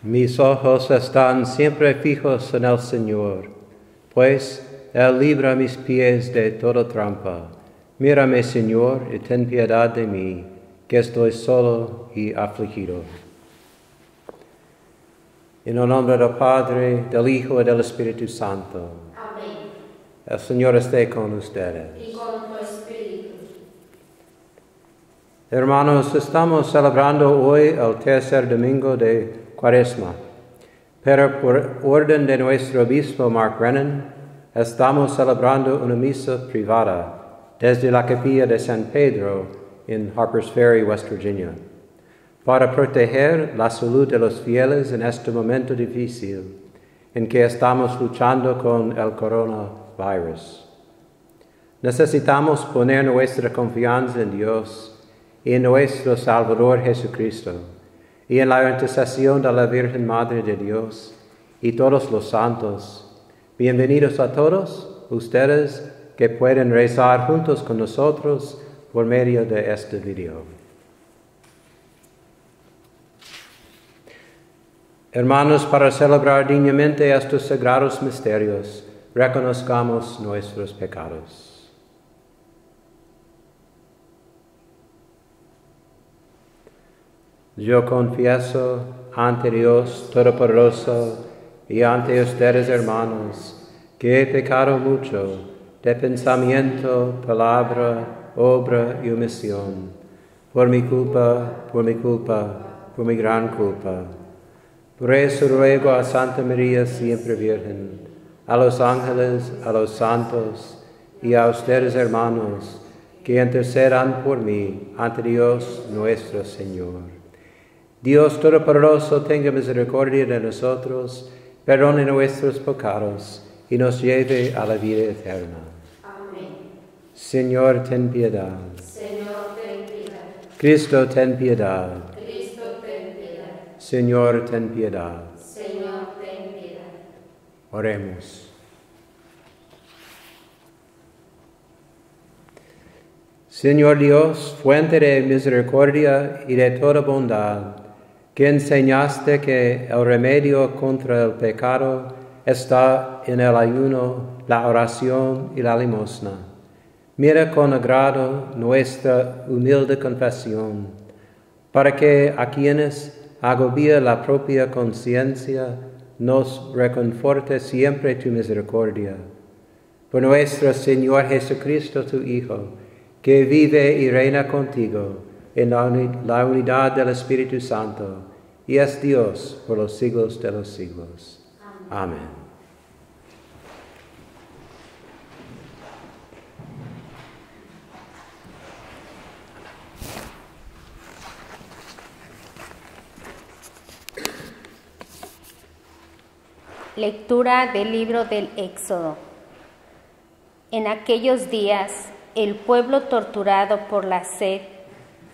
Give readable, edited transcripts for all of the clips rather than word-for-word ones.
Mis ojos están siempre fijos en el Señor, pues Él libra mis pies de toda trampa. Mírame, Señor, y ten piedad de mí, que estoy solo y afligido. En el nombre del Padre, del Hijo y del Espíritu Santo. Amén. El Señor esté con ustedes. Y con tu espíritu. Hermanos, estamos celebrando hoy el tercer domingo de Cuaresma, pero por orden de nuestro obispo Mark Brennan, estamos celebrando una misa privada desde la capilla de San Pedro en Harpers, Ferry, West Virginia, para proteger la salud de los fieles en este momento difícil en que estamos luchando con el coronavirus. Necesitamos poner nuestra confianza en Dios y en nuestro Salvador Jesucristo, y en la intercesión de la Virgen Madre de Dios y todos los santos. Bienvenidos a todos ustedes que pueden rezar juntos con nosotros por medio de este video. Hermanos, para celebrar dignamente estos sagrados misterios, reconozcamos nuestros pecados. Yo confieso ante Dios Todopoderoso y ante ustedes, hermanos, que he pecado mucho de pensamiento, palabra, obra y omisión, por mi culpa, por mi gran culpa. Por eso ruego a Santa María, siempre Virgen, a los ángeles, a los santos y a ustedes, hermanos, que intercedan por mí ante Dios nuestro Señor. Dios Todopoderoso tenga misericordia de nosotros, perdone nuestros pecados y nos lleve a la vida eterna. Amén. Señor, ten piedad. Señor, ten piedad. Cristo, ten piedad. Cristo, ten piedad. Señor, ten piedad. Señor, ten piedad. Oremos. Señor Dios, fuente de misericordia y de toda bondad, que enseñaste que el remedio contra el pecado está en el ayuno, la oración y la limosna. Mira con agrado nuestra humilde confesión, para que a quienes agobia la propia conciencia nos reconforte siempre tu misericordia. Por nuestro Señor Jesucristo, tu Hijo, que vive y reina contigo en la unidad del Espíritu Santo, y es Dios por los siglos de los siglos. Amén. Lectura del libro del Éxodo. En aquellos días, el pueblo torturado por la sed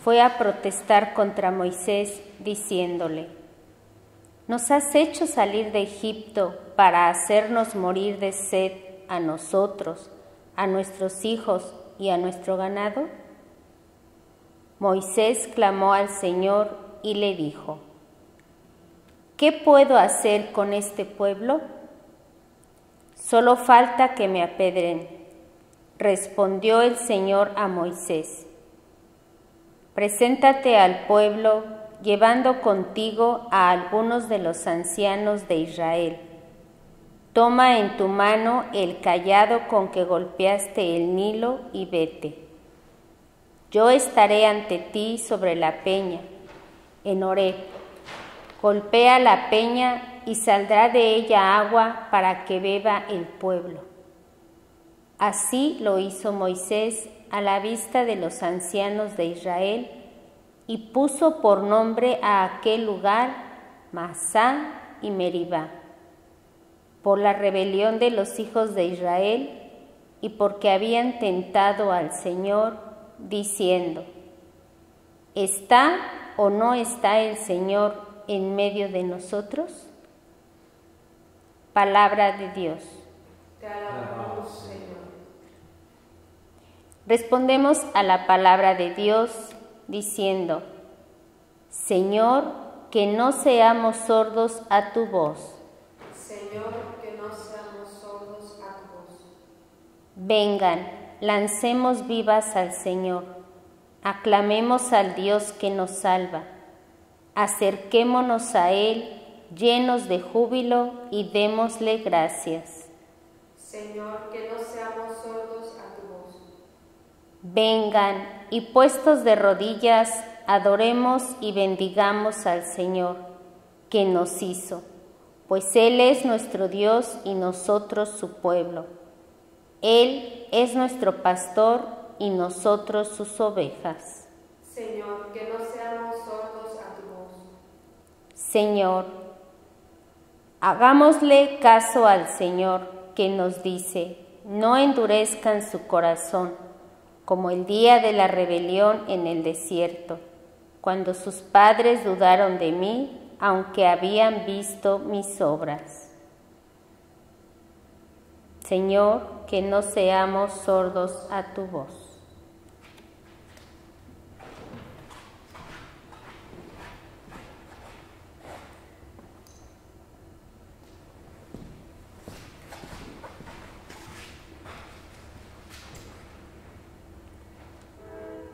fue a protestar contra Moisés, diciéndole: ¿Nos has hecho salir de Egipto para hacernos morir de sed a nosotros, a nuestros hijos y a nuestro ganado? Moisés clamó al Señor y le dijo: ¿Qué puedo hacer con este pueblo? Solo falta que me apedren. Respondió el Señor a Moisés: Preséntate al pueblo, llevando contigo a algunos de los ancianos de Israel. Toma en tu mano el cayado con que golpeaste el Nilo y vete. Yo estaré ante ti sobre la peña, en Horeb. Golpea la peña y saldrá de ella agua para que beba el pueblo. Así lo hizo Moisés a la vista de los ancianos de Israel y puso por nombre a aquel lugar Masá y Meribá, por la rebelión de los hijos de Israel y porque habían tentado al Señor, diciendo: ¿Está o no está el Señor en medio de nosotros? Palabra de Dios. Te alabamos, Señor. Respondemos a la palabra de Dios diciendo: Señor, que no seamos sordos a tu voz. Señor, que no seamos sordos a tu voz. Vengan, lancemos vivas al Señor, aclamemos al Dios que nos salva, acerquémonos a Él llenos de júbilo y démosle gracias. Señor, que no seamos sordos a tu voz. Vengan y puestos de rodillas, adoremos y bendigamos al Señor, que nos hizo, pues Él es nuestro Dios y nosotros su pueblo. Él es nuestro pastor y nosotros sus ovejas. Señor, que no seamos sordos a tu voz. Señor, hagámosle caso al Señor, que nos dice, no endurezcan su corazón, como el día de la rebelión en el desierto, cuando sus padres dudaron de mí, aunque habían visto mis obras. Señor, que no seamos sordos a tu voz.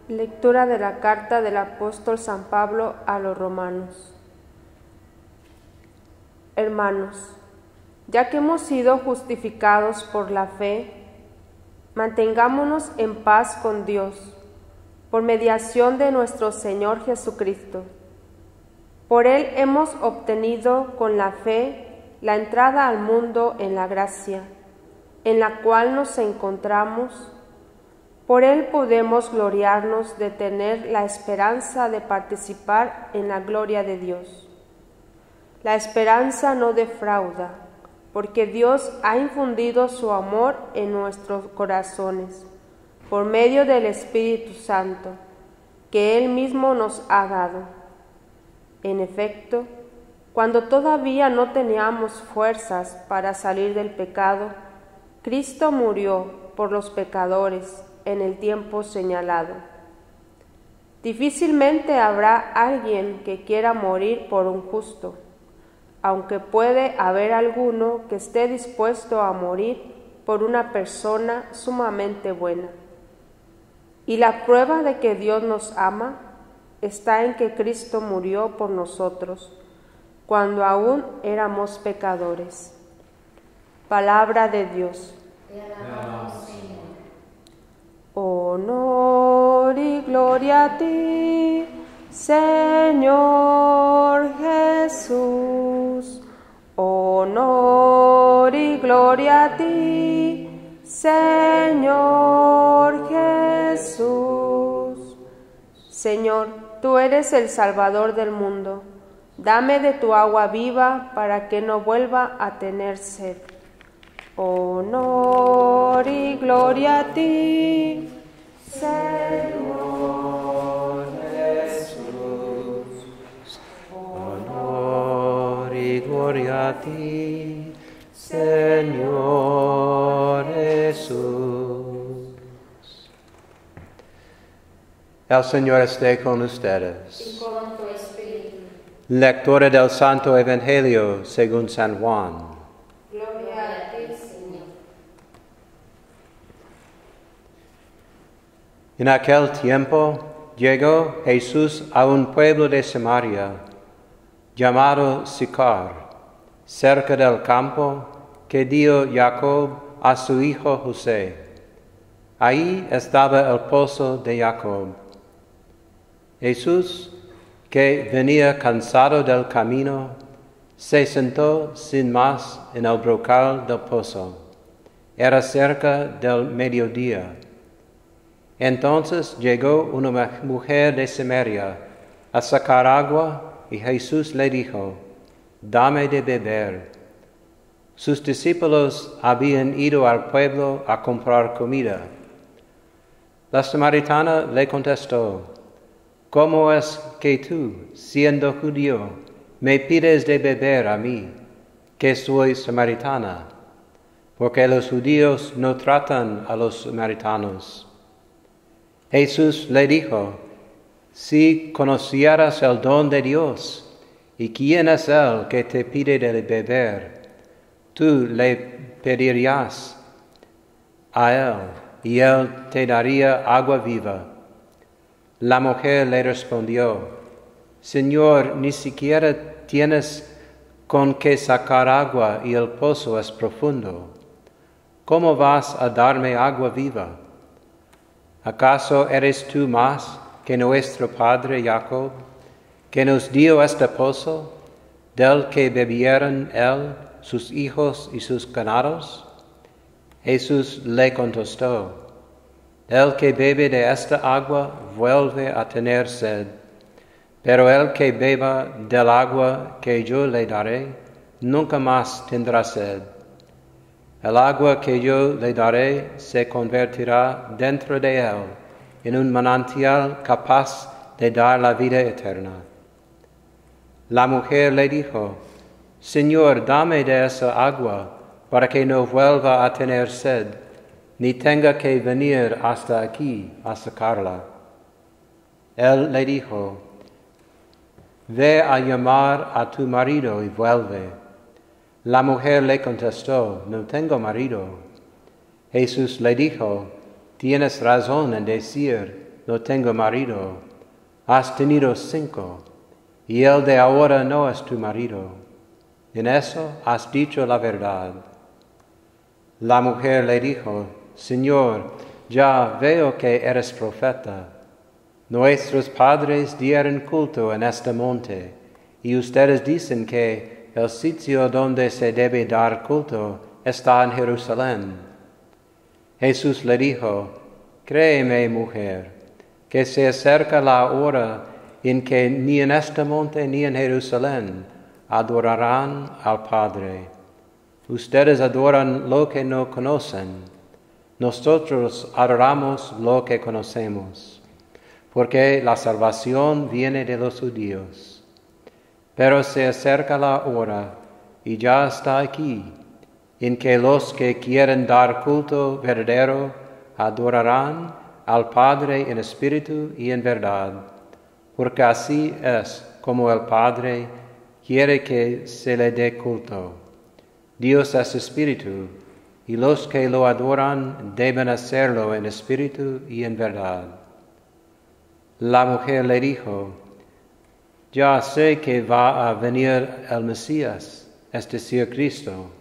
Lectura de la carta del apóstol San Pablo a los romanos. Hermanos, ya que hemos sido justificados por la fe, mantengámonos en paz con Dios, por mediación de nuestro Señor Jesucristo. Por Él hemos obtenido con la fe la entrada al mundo en la gracia, en la cual nos encontramos. Por Él podemos gloriarnos de tener la esperanza de participar en la gloria de Dios. La esperanza no defrauda, porque Dios ha infundido su amor en nuestros corazones, por medio del Espíritu Santo, que Él mismo nos ha dado. En efecto, cuando todavía no teníamos fuerzas para salir del pecado, Cristo murió por los pecadores en el tiempo señalado. Difícilmente habrá alguien que quiera morir por un justo, aunque puede haber alguno que esté dispuesto a morir por una persona sumamente buena. Y la prueba de que Dios nos ama está en que Cristo murió por nosotros, cuando aún éramos pecadores. Palabra de Dios. Te alabamos, Señor. Honor y gloria a ti, Señor Jesús. Honor y gloria a ti, Señor Jesús. Señor, tú eres el Salvador del mundo. Dame de tu agua viva para que no vuelva a tener sed. Honor y gloria a ti, Señor Jesús. Honor y gloria a ti, Señor Jesús. El Señor esté con ustedes. Y con tu espíritu. Lectura del Santo Evangelio según San Juan. Gloria a ti, Señor. En aquel tiempo llegó Jesús a un pueblo de Samaria, llamado Sicar, cerca del campo que dio Jacob a su hijo José. Ahí estaba el pozo de Jacob. Jesús, que venía cansado del camino, se sentó sin más en el brocal del pozo. Era cerca del mediodía. Entonces llegó una mujer de Samaria a sacar agua y Jesús le dijo, «Dame de beber». Sus discípulos habían ido al pueblo a comprar comida. La samaritana le contestó, «¿Cómo es que tú, siendo judío, me pides de beber a mí, que soy samaritana? Porque los judíos no tratan a los samaritanos». Jesús le dijo, «Si conocieras el don de Dios ¿Y quién es el que te pide de beber? Tú le pedirías a él, y él te daría agua viva. La mujer le respondió, Señor, ni siquiera tienes con qué sacar agua y el pozo es profundo. ¿Cómo vas a darme agua viva? ¿Acaso eres tú más que nuestro padre Jacob, que nos dio este pozo, del que bebieron él, sus hijos y sus ganados? Jesús le contestó, el que bebe de esta agua vuelve a tener sed, pero el que beba del agua que yo le daré, nunca más tendrá sed. El agua que yo le daré se convertirá dentro de él en un manantial capaz de dar la vida eterna. La mujer le dijo, Señor, dame de esa agua, para que no vuelva a tener sed, ni tenga que venir hasta aquí a sacarla. Él le dijo, ve a llamar a tu marido y vuelve. La mujer le contestó, no tengo marido. Jesús le dijo, tienes razón en decir, no tengo marido. Has tenido 5, y el de ahora no es tu marido. En eso has dicho la verdad. La mujer le dijo, Señor, ya veo que eres profeta. Nuestros padres dieron culto en este monte, y ustedes dicen que el sitio donde se debe dar culto está en Jerusalén. Jesús le dijo, créeme, mujer, que se acerca la hora en que ni en este monte ni en Jerusalén adorarán al Padre. Ustedes adoran lo que no conocen. Nosotros adoramos lo que conocemos, porque la salvación viene de los judíos. Pero se acerca la hora, y ya está aquí, en que los que quieren dar culto verdadero adorarán al Padre en espíritu y en verdad, porque así es como el Padre quiere que se le dé culto. Dios es espíritu, y los que lo adoran deben hacerlo en espíritu y en verdad. La mujer le dijo, ya sé que va a venir el Mesías, es decir, Cristo.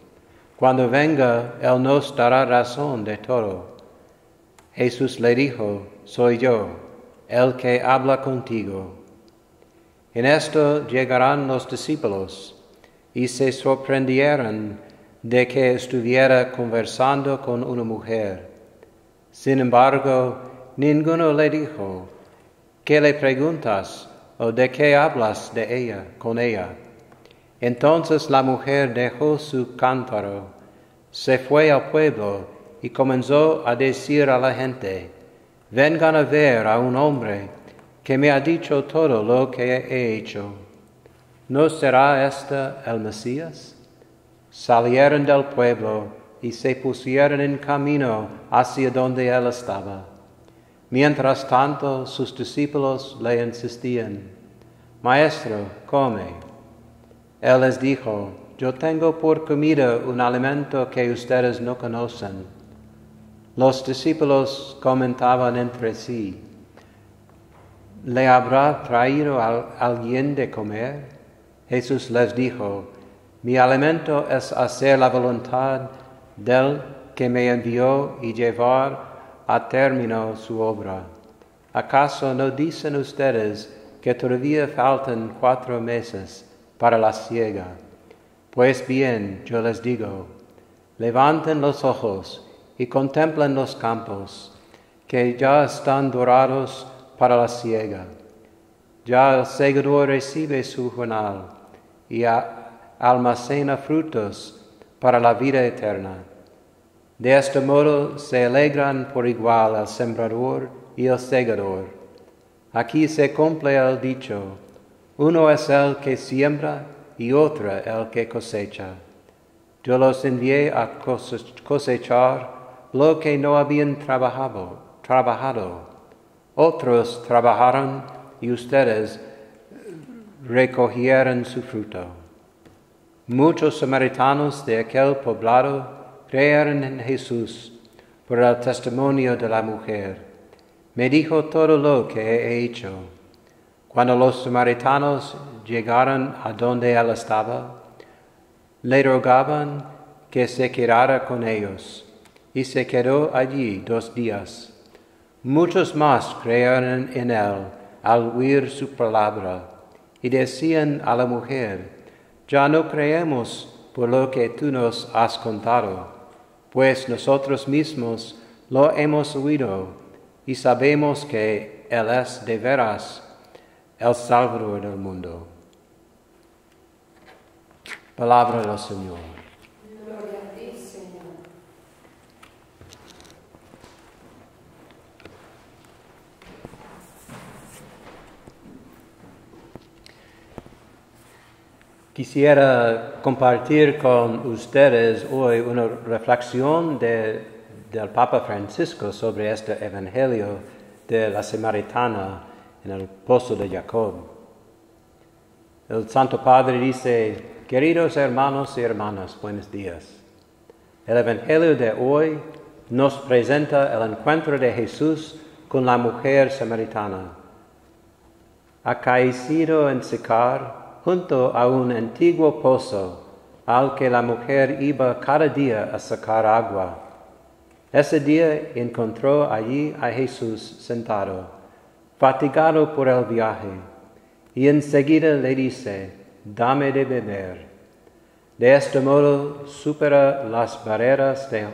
Cuando venga, Él nos dará razón de todo. Jesús le dijo, soy yo, el que habla contigo. En esto llegarán los discípulos, y se sorprendieron de que estuviera conversando con una mujer. Sin embargo, ninguno le dijo, ¿qué le preguntas o de qué hablas con ella? Entonces la mujer dejó su cántaro, se fue al pueblo y comenzó a decir a la gente, vengan a ver a un hombre que me ha dicho todo lo que he hecho. ¿No será este el Mesías? Salieron del pueblo y se pusieron en camino hacia donde él estaba. Mientras tanto, sus discípulos le insistían, Maestro, come. Él les dijo, yo tengo por comida un alimento que ustedes no conocen. Los discípulos comentaban entre sí, ¿le habrá traído alguien de comer? Jesús les dijo, mi alimento es hacer la voluntad del que me envió y llevar a término su obra. ¿Acaso no dicen ustedes que todavía faltan 4 meses para la siega? Pues bien, yo les digo, levanten los ojos y contemplen los campos, que ya están dorados para la siega. Ya el segador recibe su jornal y almacena frutos para la vida eterna. De este modo se alegran por igual el sembrador y el segador. Aquí se cumple el dicho, uno es el que siembra y otro el que cosecha. Yo los envié a cosechar lo que no habían trabajado. Otros trabajaron y ustedes recogieran su fruto. Muchos samaritanos de aquel poblado creyeron en Jesús por el testimonio de la mujer. Me dijo todo lo que he hecho. Cuando los samaritanos llegaron a donde él estaba, le rogaban que se quedara con ellos, y se quedó allí 2 días. Muchos más creyeron en él al oír su palabra, y decían a la mujer: ya no creemos por lo que tú nos has contado, pues nosotros mismos lo hemos oído y sabemos que Él es de veras el Salvador del mundo. Palabra del Señor. Gloria a ti, Señor. Quisiera compartir con ustedes hoy una reflexión del Papa Francisco sobre este Evangelio de la Samaritana en el pozo de Jacob. El Santo Padre dice: queridos hermanos y hermanas, buenos días. El Evangelio de hoy nos presenta el encuentro de Jesús con la mujer samaritana. Acaecido en Sicar, junto a un antiguo pozo al que la mujer iba cada día a sacar agua. Ese día encontró allí a Jesús sentado, fatigado por el viaje, y enseguida le dice: dame de beber. De este modo supera las barreras de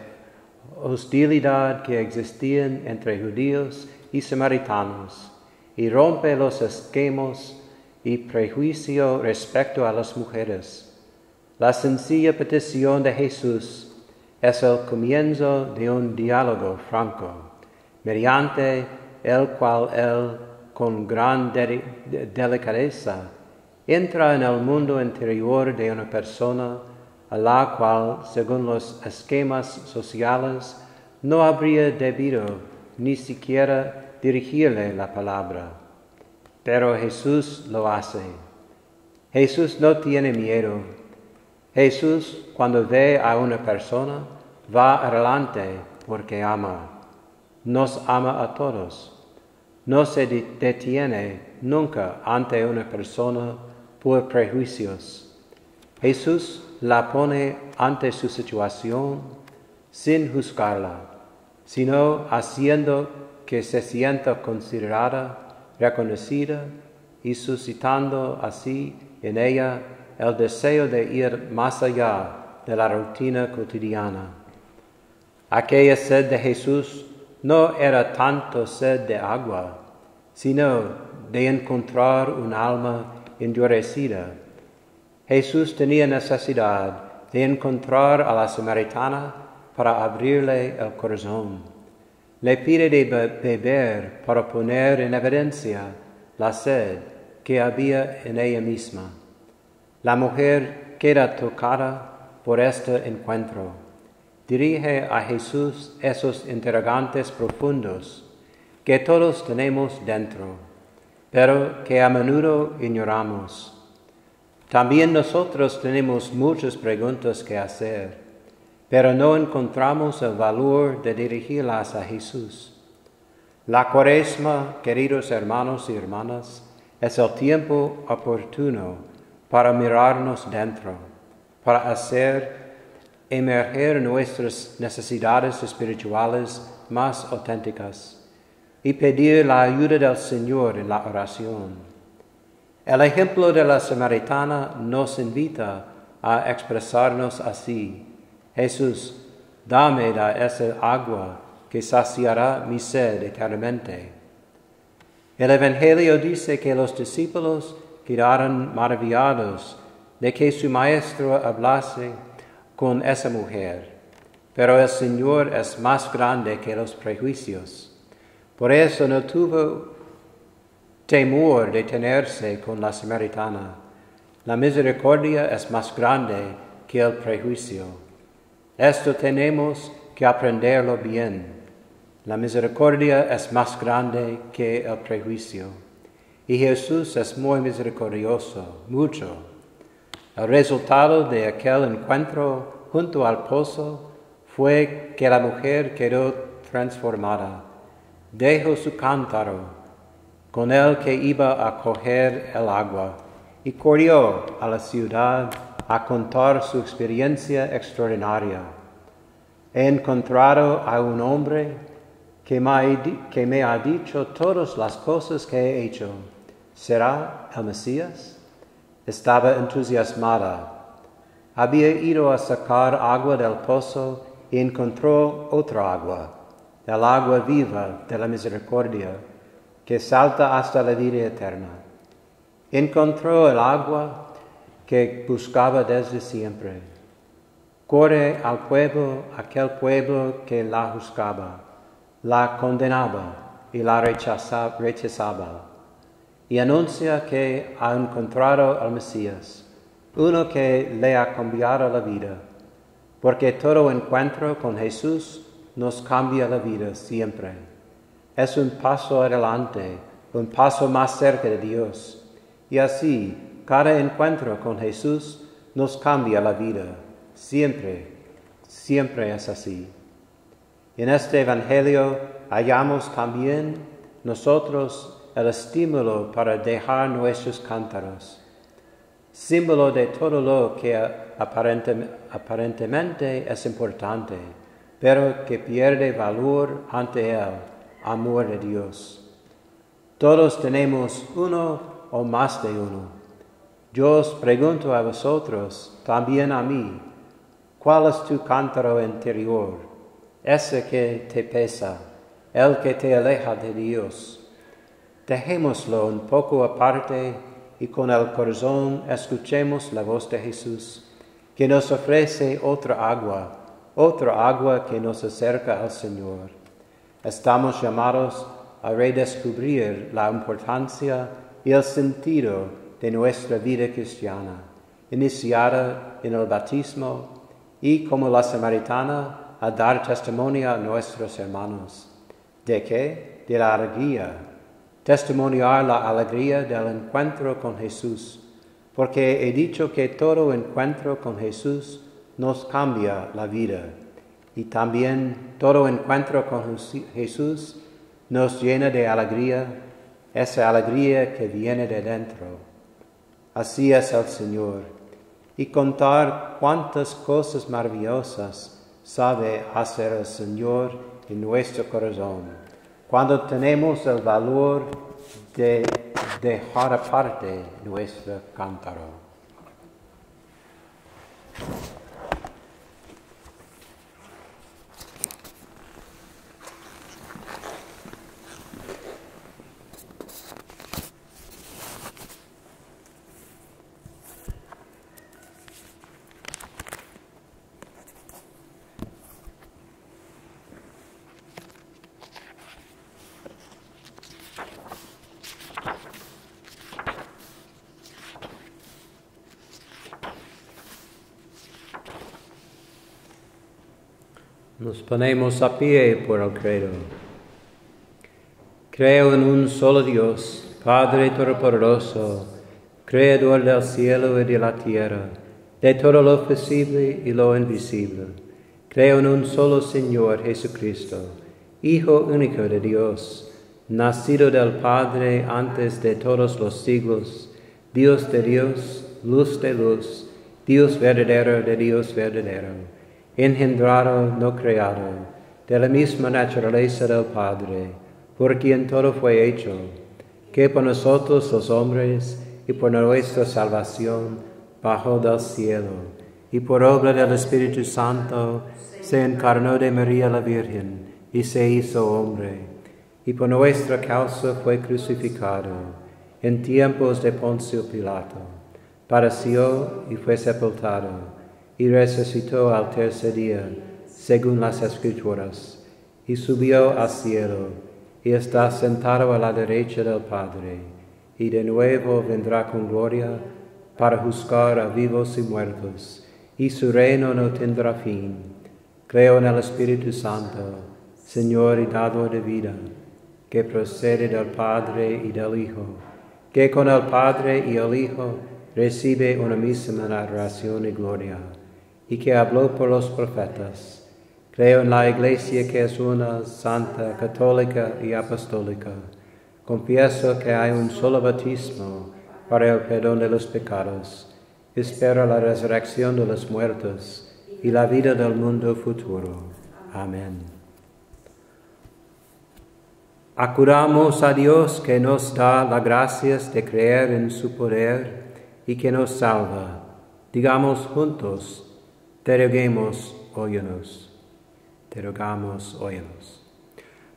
hostilidad que existían entre judíos y samaritanos, y rompe los esquemas y prejuicio respecto a las mujeres. La sencilla petición de Jesús es el comienzo de un diálogo franco, mediante el cual Él, con gran delicadeza, entra en el mundo interior de una persona a la cual, según los esquemas sociales, no habría debido ni siquiera dirigirle la palabra. Pero Jesús lo hace. Jesús no tiene miedo. Jesús, cuando ve a una persona, va adelante porque ama. Nos ama a todos. No se detiene nunca ante una persona por prejuicios. Jesús la pone ante su situación sin juzgarla, sino haciendo que se sienta considerada, reconocida, y suscitando así en ella el deseo de ir más allá de la rutina cotidiana. Aquella sed de Jesús no era tanto sed de agua, sino de encontrar un alma endurecida. Jesús tenía necesidad de encontrar a la samaritana para abrirle el corazón. Le pide de beber para poner en evidencia la sed que había en ella misma. La mujer queda tocada por este encuentro. Dirige a Jesús esos interrogantes profundos que todos tenemos dentro, pero que a menudo ignoramos. También nosotros tenemos muchas preguntas que hacer, pero no encontramos el valor de dirigirlas a Jesús. La Cuaresma, queridos hermanos y hermanas, es el tiempo oportuno para mirarnos dentro, para hacer emerger nuestras necesidades espirituales más auténticas y pedir la ayuda del Señor en la oración. El ejemplo de la samaritana nos invita a expresarnos así: Jesús, dame de esa agua que saciará mi sed eternamente. El Evangelio dice que los discípulos quedaron maravillados de que su maestro hablase con esa mujer, pero el Señor es más grande que los prejuicios. Por eso no tuvo temor de tenerse con la samaritana. La misericordia es más grande que el prejuicio. Esto tenemos que aprenderlo bien. La misericordia es más grande que el prejuicio. y Jesús es muy misericordioso, mucho. El resultado de aquel encuentro junto al pozo fue que la mujer quedó transformada. Dejó su cántaro con el que iba a coger el agua y corrió a la ciudad a contar su experiencia extraordinaria. He encontrado a un hombre que me ha dicho todas las cosas que he hecho. ¿Será el Mesías? Estaba entusiasmada. Había ido a sacar agua del pozo y encontró otra agua, el agua viva de la misericordia, que salta hasta la vida eterna. Encontró el agua que buscaba desde siempre. Corre al pueblo, aquel pueblo que la juzgaba, la condenaba y la rechazaba, y anuncia que ha encontrado al Mesías, uno que le ha cambiado la vida, porque todo encuentro con Jesús nos cambia la vida siempre. Es un paso adelante, un paso más cerca de Dios, y así cada encuentro con Jesús nos cambia la vida, siempre, siempre es así. En este Evangelio hallamos también nosotros el estímulo para dejar nuestros cántaros, símbolo de todo lo que aparentemente es importante, pero que pierde valor ante el amor de Dios. Todos tenemos uno o más de uno. Yo os pregunto a vosotros, también a mí, ¿cuál es tu cántaro interior? Ese que te pesa, el que te aleja de Dios. Dejémoslo un poco aparte y con el corazón escuchemos la voz de Jesús, que nos ofrece otra agua que nos acerca al Señor. Estamos llamados a redescubrir la importancia y el sentido de nuestra vida cristiana, iniciada en el bautismo y, como la samaritana, a dar testimonio a nuestros hermanos. ¿De qué? De la alegría. Testimoniar la alegría del encuentro con Jesús, porque he dicho que todo encuentro con Jesús nos cambia la vida, y también todo encuentro con Jesús nos llena de alegría, esa alegría que viene de dentro. Así es el Señor, y contar cuántas cosas maravillosas sabe hacer el Señor en nuestro corazón, cuando tenemos el valor de dejar aparte nuestro cántaro. Nos ponemos a pie por el credo. Creo en un solo Dios, Padre Todopoderoso, Creador del cielo y de la tierra, de todo lo visible y lo invisible. Creo en un solo Señor Jesucristo, Hijo único de Dios, nacido del Padre antes de todos los siglos, Dios de Dios, luz de luz, Dios verdadero de Dios verdadero, engendrado, no creado, de la misma naturaleza del Padre, por quien todo fue hecho, que por nosotros los hombres y por nuestra salvación bajó del cielo, y por obra del Espíritu Santo se encarnó de María la Virgen y se hizo hombre, y por nuestra causa fue crucificado en tiempos de Poncio Pilato, padeció y fue sepultado, y resucitó al tercer día, según las Escrituras, y subió al cielo, y está sentado a la derecha del Padre, y de nuevo vendrá con gloria para juzgar a vivos y muertos, y su reino no tendrá fin. Creo en el Espíritu Santo, Señor y dador de vida, que procede del Padre y del Hijo, que con el Padre y el Hijo recibe unísima adoración y gloria, y que habló por los profetas. Creo en la Iglesia que es una, santa, católica y apostólica. Confieso que hay un solo bautismo para el perdón de los pecados. Espero la resurrección de los muertos y la vida del mundo futuro. Amén. Acudamos a Dios que nos da las gracias de creer en su poder y que nos salva. Digamos juntos, te rogamos, óyenos. Te rogamos, óyenos.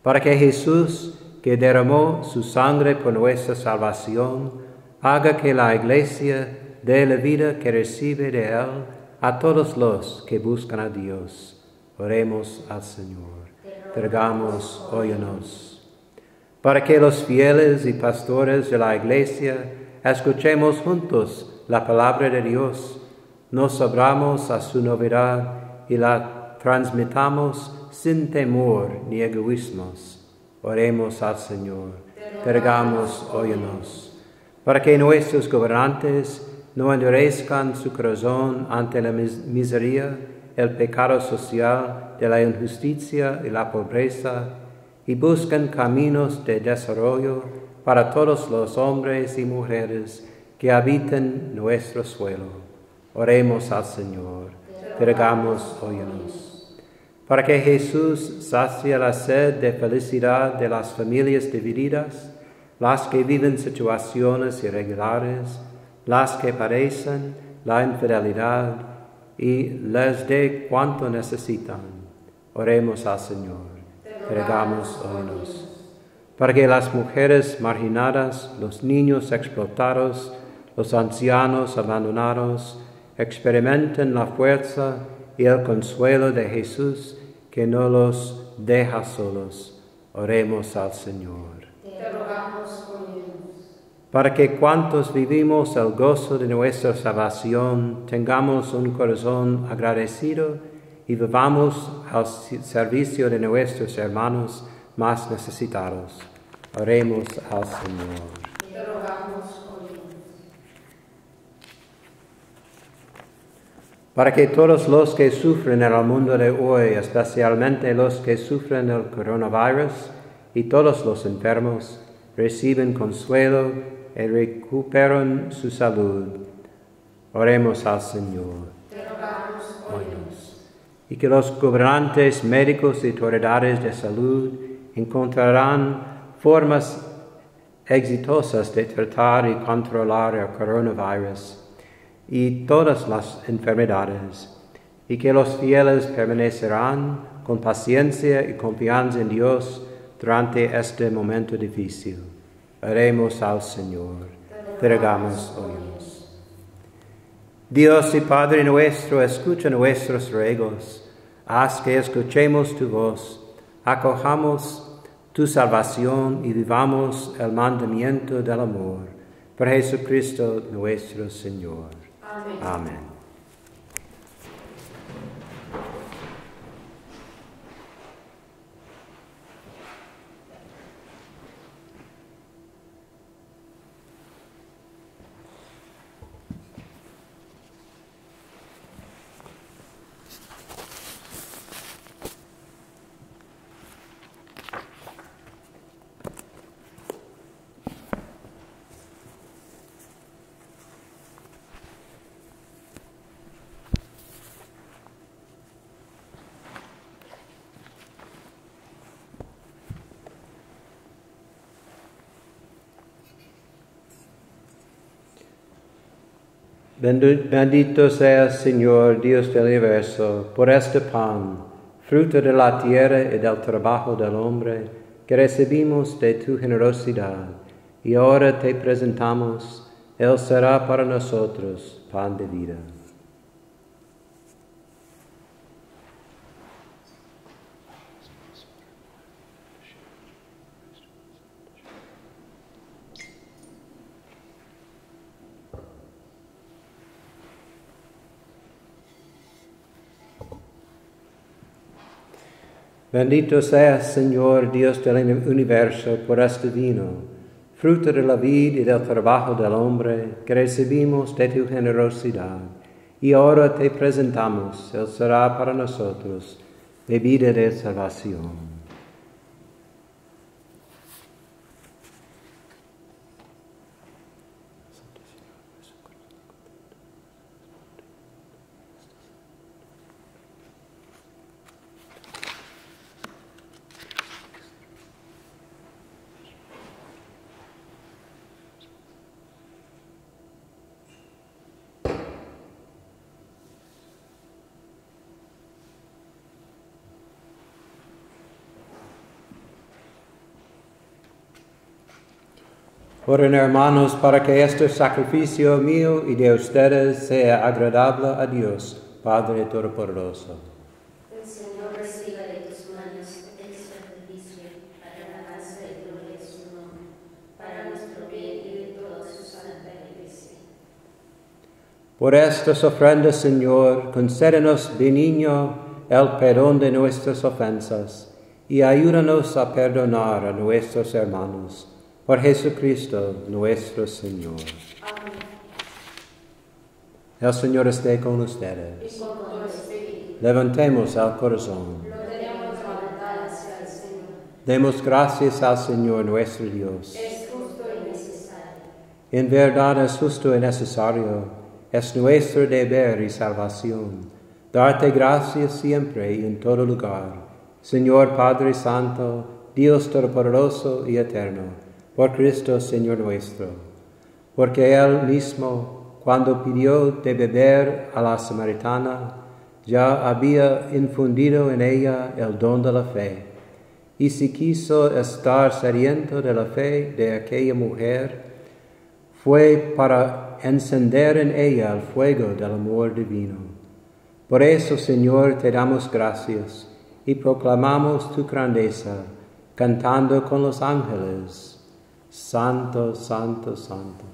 Para que Jesús, que derramó su sangre por nuestra salvación, haga que la Iglesia dé la vida que recibe de Él a todos los que buscan a Dios. Oremos al Señor. Te rogamos, óyenos. Para que los fieles y pastores de la Iglesia escuchemos juntos la palabra de Dios, nos abramos a su novedad y la transmitamos sin temor ni egoísmos. Oremos al Señor. Te rogamos, óyenos. Para que nuestros gobernantes no endurezcan su corazón ante la miseria, el pecado social, de la injusticia y la pobreza, y busquen caminos de desarrollo para todos los hombres y mujeres que habitan nuestro suelo. Oremos al Señor. Te rogamos, óyenos. Para que Jesús sacie la sed de felicidad de las familias divididas, las que viven situaciones irregulares, las que padecen la infidelidad, y les dé cuanto necesitan. Oremos al Señor. Te rogamos, óyenos. Para que las mujeres marginadas, los niños explotados, los ancianos abandonados, experimenten la fuerza y el consuelo de Jesús, que no los deja solos. Oremos al Señor. Te rogamos, óyenos. Para que cuantos vivimos el gozo de nuestra salvación, tengamos un corazón agradecido y vivamos al servicio de nuestros hermanos más necesitados. Oremos al Señor. Te rogamos, óyenos. Para que todos los que sufren en el mundo de hoy, especialmente los que sufren el coronavirus y todos los enfermos, reciban consuelo y recuperen su salud. Oremos al Señor. Te rogamos, óyenos. Y que los gobernantes, médicos y autoridades de salud encontrarán formas exitosas de tratar y controlar el coronavirus y todas las enfermedades, y que los fieles permanecerán con paciencia y confianza en Dios durante este momento difícil. Oremos al Señor. Te rogamos, óyenos. Dios y Padre nuestro, escucha nuestros ruegos. Haz que escuchemos tu voz, acojamos tu salvación y vivamos el mandamiento del amor. Por Jesucristo nuestro Señor. Amén. Amén. Bendito seas, Señor, Dios del universo, por este pan, fruto de la tierra y del trabajo del hombre, que recibimos de tu generosidad, y ahora te presentamos, Él será para nosotros pan de vida. Bendito seas, Señor, Dios del universo, por este vino, fruto de la vid y del trabajo del hombre que recibimos de tu generosidad. Y ahora te presentamos, Él será para nosotros bebida de salvación. Oren, hermanos, para que este sacrificio mío y de ustedes sea agradable a Dios, Padre Todopoderoso. El Señor reciba de tus manos este sacrificio para la alabanza y gloria de su nombre, para nuestro bien y de toda su santa Iglesia. Por estas ofrendas, Señor, concédenos benigno el perdón de nuestras ofensas y ayúdanos a perdonar a nuestros hermanos. Por Jesucristo nuestro Señor. Amén. El Señor esté con ustedes. Y con tu espíritu. Levantemos el corazón. Lo tenemos levantado hacia el Señor. Demos gracias al Señor nuestro Dios. Es justo y necesario. En verdad es justo y necesario, es nuestro deber y salvación, darte gracias siempre y en todo lugar, Señor Padre Santo, Dios Todopoderoso y Eterno, por Cristo Señor nuestro, porque Él mismo, cuando pidió de beber a la samaritana, ya había infundido en ella el don de la fe, y si quiso estar sediento de la fe de aquella mujer, fue para encender en ella el fuego del amor divino. Por eso, Señor, te damos gracias y proclamamos tu grandeza, cantando con los ángeles. Santo, santo, santo,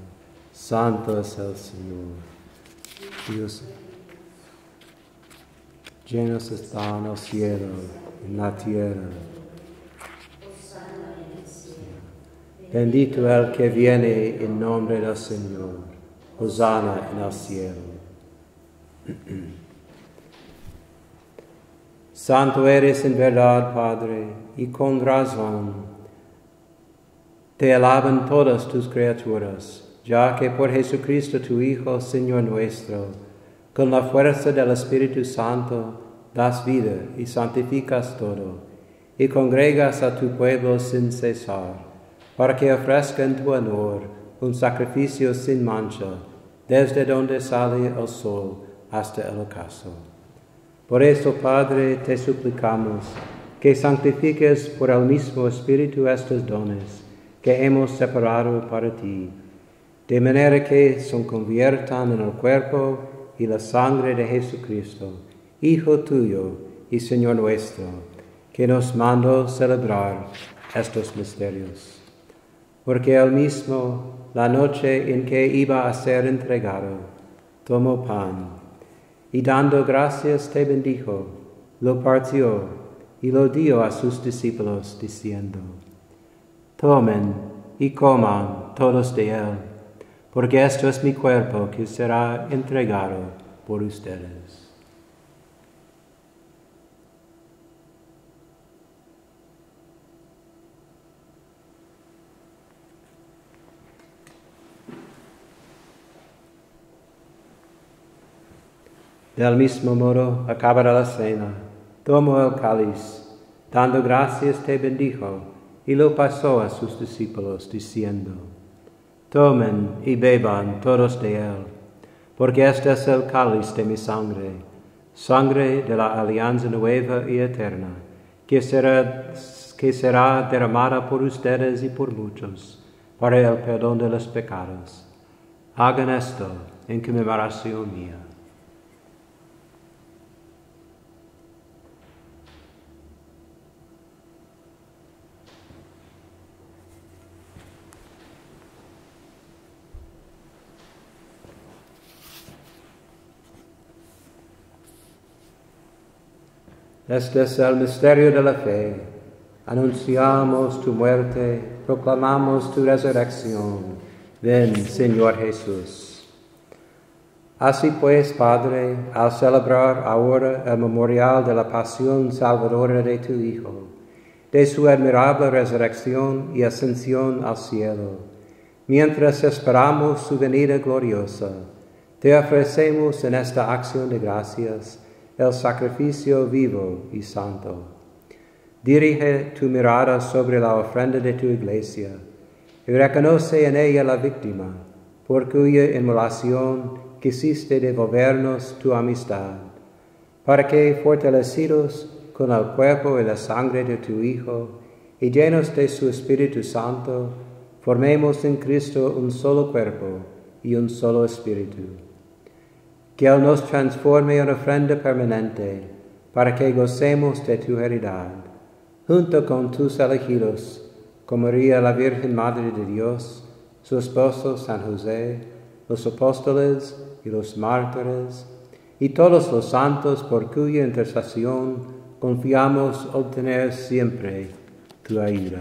santo es el Señor. Dios, llenos están el cielo y la tierra. Bendito el que viene en nombre del Señor. Hosana en el cielo. Santo eres en verdad, Padre, y con razón. Te alaban todas tus criaturas, ya que por Jesucristo tu Hijo, Señor nuestro, con la fuerza del Espíritu Santo, das vida y santificas todo, y congregas a tu pueblo sin cesar, para que ofrezca en tu honor un sacrificio sin mancha, desde donde sale el sol hasta el ocaso. Por eso, Padre, te suplicamos que santifiques por el mismo Espíritu estos dones que hemos separado para ti, de manera que se conviertan en el cuerpo y la sangre de Jesucristo, Hijo tuyo y Señor nuestro, que nos mandó celebrar estos misterios. Porque él mismo, la noche en que iba a ser entregado, tomó pan, y dando gracias te bendijo, lo partió y lo dio a sus discípulos, diciendo: Tomen y coman todos de él, porque esto es mi cuerpo que será entregado por ustedes. Del mismo modo, acabada la cena, tomó el cáliz, dando gracias te bendijo, y lo pasó a sus discípulos, diciendo: Tomen y beban todos de él, porque este es el cáliz de mi sangre, sangre de la alianza nueva y eterna, que será derramada por ustedes y por muchos, para el perdón de los pecados. Hagan esto en conmemoración mía. Este es el misterio de la fe. Anunciamos tu muerte, proclamamos tu resurrección. Ven, Señor Jesús. Así pues, Padre, al celebrar ahora el memorial de la pasión salvadora de tu Hijo, de su admirable resurrección y ascensión al cielo, mientras esperamos su venida gloriosa, te ofrecemos en esta acción de gracias el sacrificio vivo y santo. Dirige tu mirada sobre la ofrenda de tu iglesia y reconoce en ella la víctima, por cuya inmolación quisiste devolvernos tu amistad, para que, fortalecidos con el cuerpo y la sangre de tu Hijo, y llenos de su Espíritu Santo, formemos en Cristo un solo cuerpo y un solo espíritu. Que Él nos transforme en ofrenda permanente, para que gocemos de tu heredad, junto con tus elegidos, como María la Virgen Madre de Dios, su esposo San José, los apóstoles y los mártires, y todos los santos por cuya intercesión confiamos obtener siempre tu ayuda.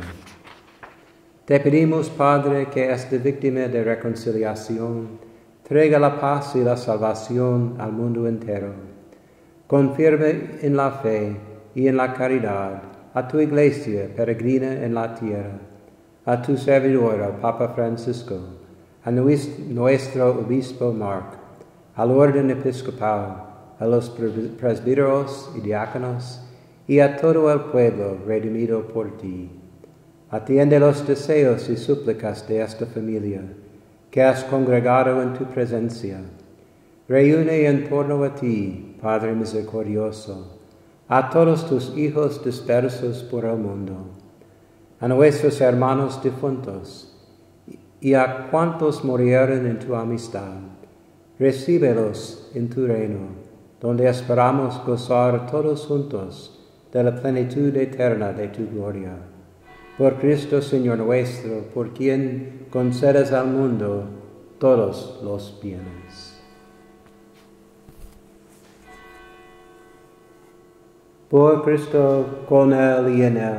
Te pedimos, Padre, que esta víctima de reconciliación traiga la paz y la salvación al mundo entero. Confirme en la fe y en la caridad a tu iglesia peregrina en la tierra, a tu servidor, al Papa Francisco, a nuestro obispo Mark, al orden episcopal, a los presbíteros y diáconos, y a todo el pueblo redimido por ti. Atiende los deseos y súplicas de esta familia, que has congregado en tu presencia. Reúne en torno a ti, Padre misericordioso, a todos tus hijos dispersos por el mundo, a nuestros hermanos difuntos, y a cuantos murieron en tu amistad. Recíbelos en tu reino, donde esperamos gozar todos juntos de la plenitud eterna de tu gloria. Por Cristo Señor nuestro, por quien concedes al mundo todos los bienes. Por Cristo, con Él y en Él,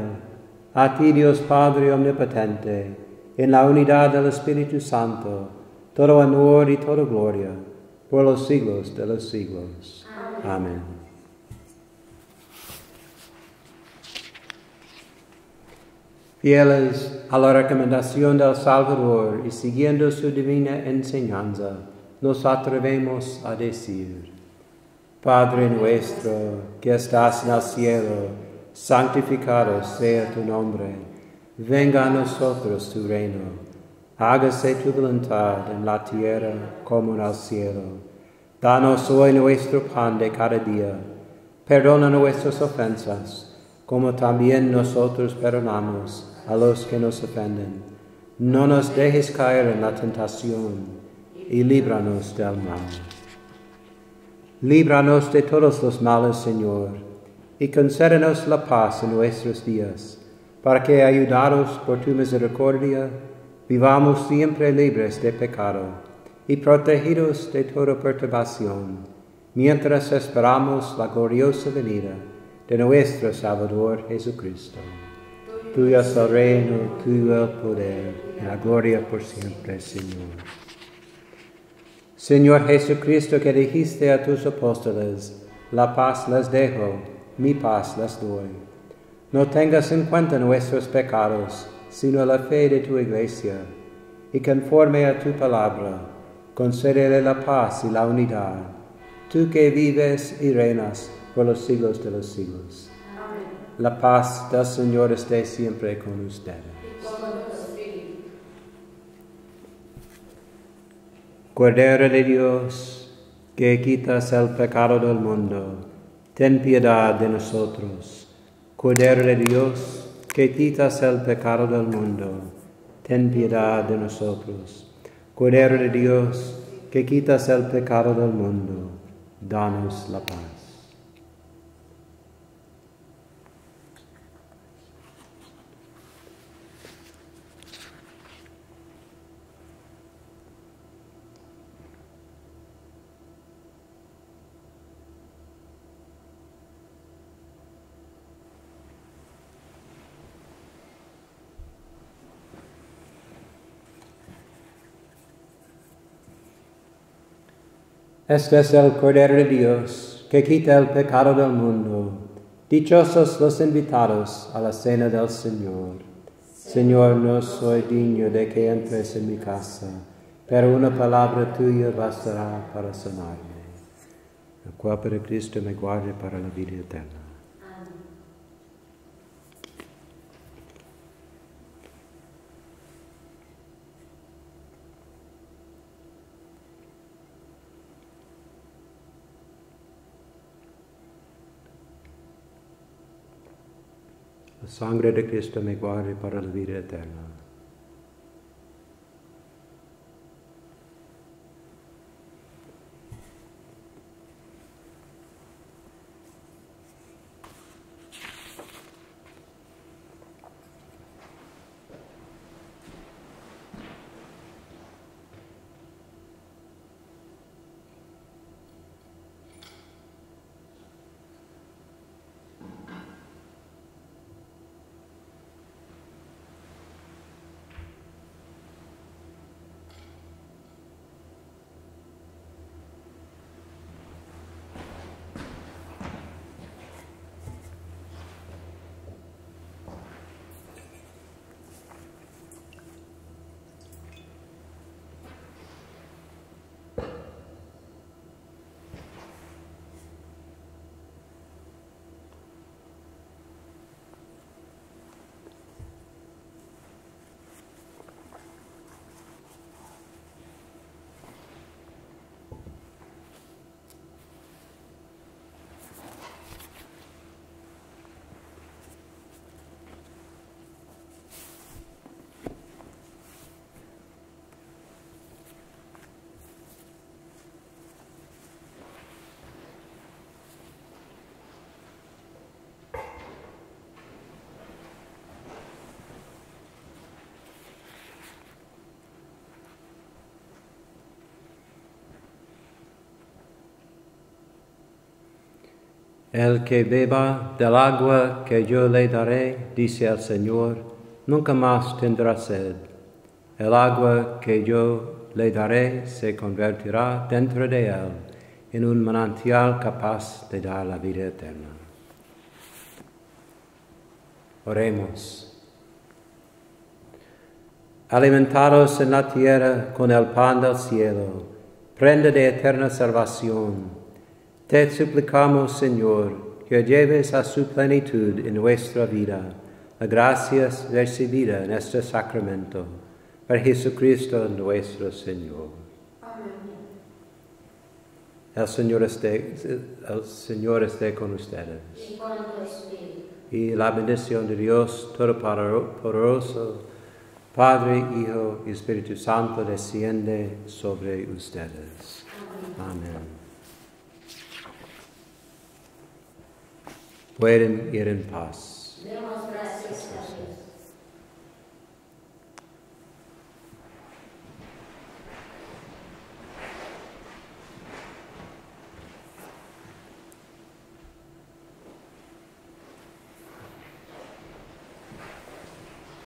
a ti Dios Padre omnipotente, en la unidad del Espíritu Santo, todo honor y toda gloria, por los siglos de los siglos. Amén. Fieles a la recomendación del Salvador y siguiendo su divina enseñanza, nos atrevemos a decir: Padre nuestro, que estás en el cielo, santificado sea tu nombre. Venga a nosotros tu reino. Hágase tu voluntad en la tierra como en el cielo. Danos hoy nuestro pan de cada día. Perdona nuestras ofensas, como también nosotros perdonamos a los que nos ofenden. No nos dejes caer en la tentación, y líbranos del mal. Líbranos de todos los males, Señor, y concédenos la paz en nuestros días, para que, ayudados por tu misericordia, vivamos siempre libres de pecado y protegidos de toda perturbación, mientras esperamos la gloriosa venida de nuestro Salvador Jesucristo. Tuyo es el reino, tuyo el poder, y la gloria por siempre, Señor. Señor Jesucristo, que dijiste a tus apóstoles: la paz les dejo, mi paz les doy. No tengas en cuenta nuestros pecados, sino la fe de tu iglesia, y conforme a tu palabra, concédele la paz y la unidad, tú que vives y reinas por los siglos de los siglos. Amén. La paz del Señor esté siempre con ustedes. Cordero de Dios, que quitas el pecado del mundo, ten piedad de nosotros. Cordero de Dios, que quitas el pecado del mundo, ten piedad de nosotros. Cordero de Dios, que quitas el pecado del mundo, danos la paz. Este es el Cordero de Dios, que quita el pecado del mundo. Dichosos los invitados a la cena del Señor. Señor, no soy digno de que entres en mi casa, pero una palabra tuya bastará para sanarme. El cuerpo de Cristo me guarde para la vida eterna. La sangre de Cristo me guarde para la vida eterna. El que beba del agua que yo le daré, dice el Señor, nunca más tendrá sed. El agua que yo le daré se convertirá dentro de él en un manantial capaz de dar la vida eterna. Oremos. Alimentados en la tierra con el pan del cielo, prenda de eterna salvación, te suplicamos, Señor, que lleves a su plenitud en nuestra vida las gracias recibidas en este sacramento, por Jesucristo nuestro Señor. Amén. El Señor esté con ustedes. Y con tu espíritu. Y la bendición de Dios Todopoderoso, Padre, Hijo y Espíritu Santo, desciende sobre ustedes. Amén. Pueden ir en paz. Demos gracias.